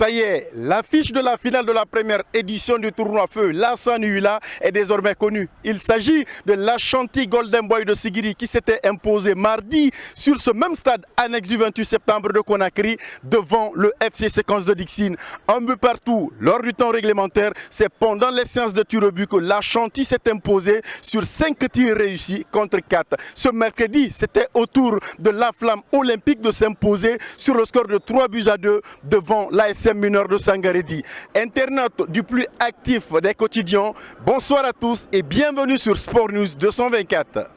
Ça y est, l'affiche de la finale de la première édition du tournoi Feu Lassana Ullah est désormais connue. Il s'agit de l'Ashanti Golden Boy de Sigiri qui s'était imposé mardi sur ce même stade annexe du 28 septembre de Conakry devant le FC Séquence de Dixine. Un but partout lors du temps réglementaire. C'est pendant les séances de tir au but que l'Ashanti s'est imposé sur 5 tirs réussis contre 4. Ce mercredi, c'était au tour de la Flamme olympique de s'imposer sur le score de 3-2 devant l'ASM Mineur de Sangaredi. Internaute du plus actif des quotidiens, bonsoir à tous et bienvenue sur Sport News 224.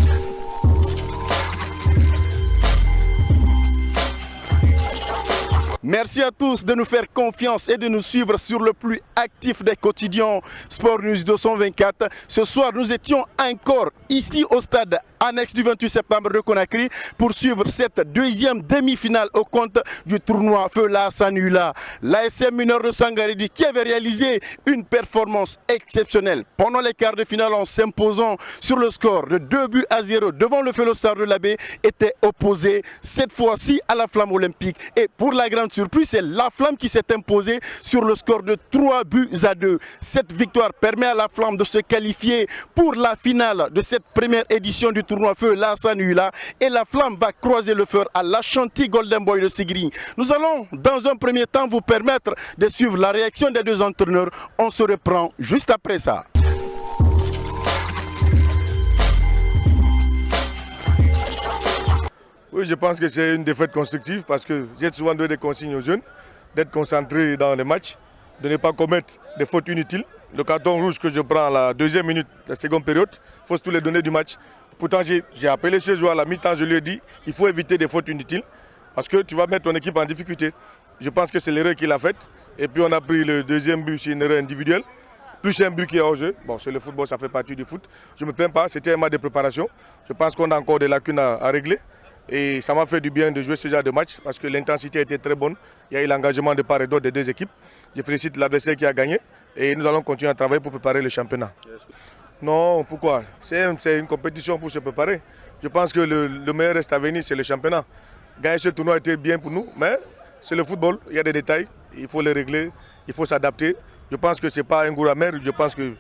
Merci à tous de nous faire confiance et de nous suivre sur le plus actif des quotidiens Sport News 224. Ce soir, nous étions encore ici au stade annexe du 28 septembre de Conakry pour suivre cette deuxième demi-finale au compte du tournoi Feu Lassana Ullah. L'ASM Mineur de Sangaredi qui avait réalisé une performance exceptionnelle pendant les quarts de finale en s'imposant sur le score de 2-0 devant le Feu Star de l'Abbé était opposé cette fois-ci à la Flamme olympique. Et pour la grande surprise, c'est la Flamme qui s'est imposée sur le score de 3-2. Cette victoire permet à la Flamme de se qualifier pour la finale de cette première édition du tournoi Feu Lassana Ullah et la Flamme va croiser le feu à l'Ashanti Golden Boy de Sigiri. Nous allons dans un premier temps vous permettre de suivre la réaction des deux entraîneurs. On se reprend juste après ça. Oui, je pense que c'est une défaite constructive parce que j'ai souvent donné des consignes aux jeunes d'être concentrés dans les matchs, de ne pas commettre des fautes inutiles. Le carton rouge que je prends à la deuxième minute de la seconde période, il faut tous les donner du match. Pourtant, j'ai appelé ce joueur à la mi-temps, je lui ai dit il faut éviter des fautes inutiles parce que tu vas mettre ton équipe en difficulté. Je pense que c'est l'erreur qu'il a faite. Et puis on a pris le deuxième but, c'est une erreur individuelle. Plus un but qui est hors jeu. Bon, c'est le football, ça fait partie du foot. Je ne me plains pas, c'était un match de préparation. Je pense qu'on a encore des lacunes à régler. Et ça m'a fait du bien de jouer ce genre de match parce que l'intensité était très bonne. Il y a eu l'engagement de part et d'autre des deux équipes. Je félicite l'adversaire qui a gagné et nous allons continuer à travailler pour préparer le championnat. Non, pourquoi? C'est une compétition pour se préparer. Je pense que le meilleur reste à venir, c'est le championnat. Gagner ce tournoi était bien pour nous, mais c'est le football. Il y a des détails, il faut les régler, il faut s'adapter. Je pense que ce n'est pas un goût amer. Je pense que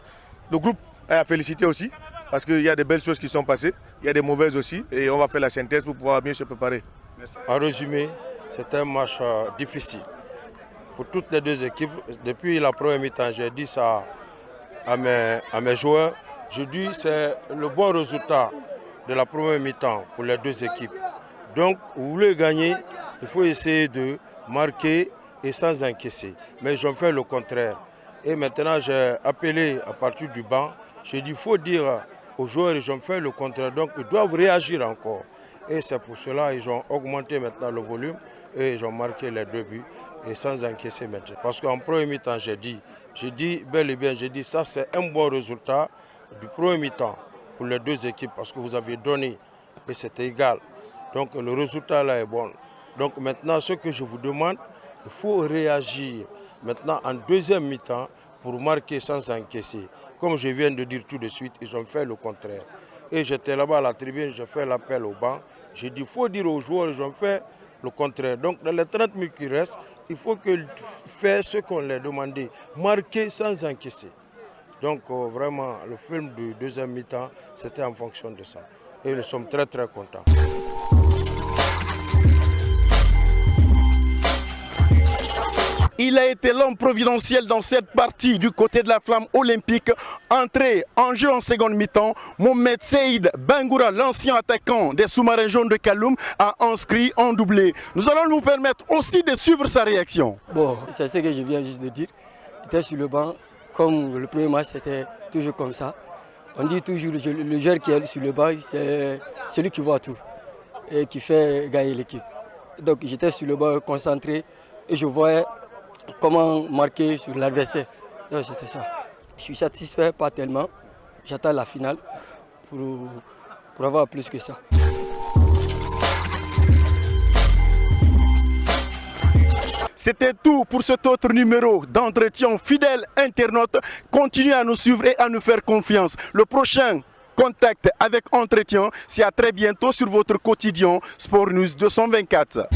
le groupe est à féliciter aussi. Parce qu'il y a des belles choses qui sont passées, il y a des mauvaises aussi, et on va faire la synthèse pour pouvoir mieux se préparer. Merci. En résumé, c'est un match difficile pour toutes les deux équipes. Depuis la première mi-temps, j'ai dit ça à mes joueurs. Je dis que c'est le bon résultat de la première mi-temps pour les deux équipes. Donc, vous voulez gagner, il faut essayer de marquer et sans encaisser. Mais j'en fais le contraire. Et maintenant, j'ai appelé à partir du banc, j'ai dit qu'il faut dire aux joueurs, ils ont fait le contraire, donc ils doivent réagir encore. Et c'est pour cela qu'ils ont augmenté maintenant le volume et ils ont marqué les 2 buts et sans encaisser maintenant. Parce qu'en premier mi-temps, j'ai dit bel et bien, ça c'est un bon résultat du premier mi-temps pour les deux équipes parce que vous avez donné et c'était égal. Donc le résultat là est bon. Donc maintenant, ce que je vous demande, il faut réagir maintenant en deuxième mi-temps pour marquer sans encaisser. Comme je viens de dire tout de suite, ils ont fait le contraire. Et j'étais là-bas à la tribune, j'ai fait l'appel au banc. J'ai dit, il faut dire aux joueurs, ils ont fait le contraire. Donc dans les 30 minutes qui restent, il faut qu'ils fassent ce qu'on leur demandait, marquer sans encaisser. Donc vraiment, le film du deuxième mi-temps, c'était en fonction de ça. Et nous sommes très très contents. Il a été l'homme providentiel dans cette partie du côté de la Flamme olympique. Entré en jeu en seconde mi-temps, Mohamed Seyd Bangoura, l'ancien attaquant des sous-marins jaunes de Kaloum, a inscrit en doublé. Nous allons nous permettre aussi de suivre sa réaction. Bon, c'est ce que je viens juste de dire. Il était sur le banc, comme le premier match, c'était toujours comme ça. On dit toujours le joueur qui est sur le banc, c'est celui qui voit tout et qui fait gagner l'équipe. Donc j'étais sur le banc concentré et je voyais comment marquer sur l'adversaire. C'était ça. Je suis satisfait, pas tellement. J'attends la finale pour avoir plus que ça. C'était tout pour cet autre numéro d'entretien fidèle internaute. Continuez à nous suivre et à nous faire confiance. Le prochain contact avec Entretien, c'est à très bientôt sur votre quotidien Sport News 224.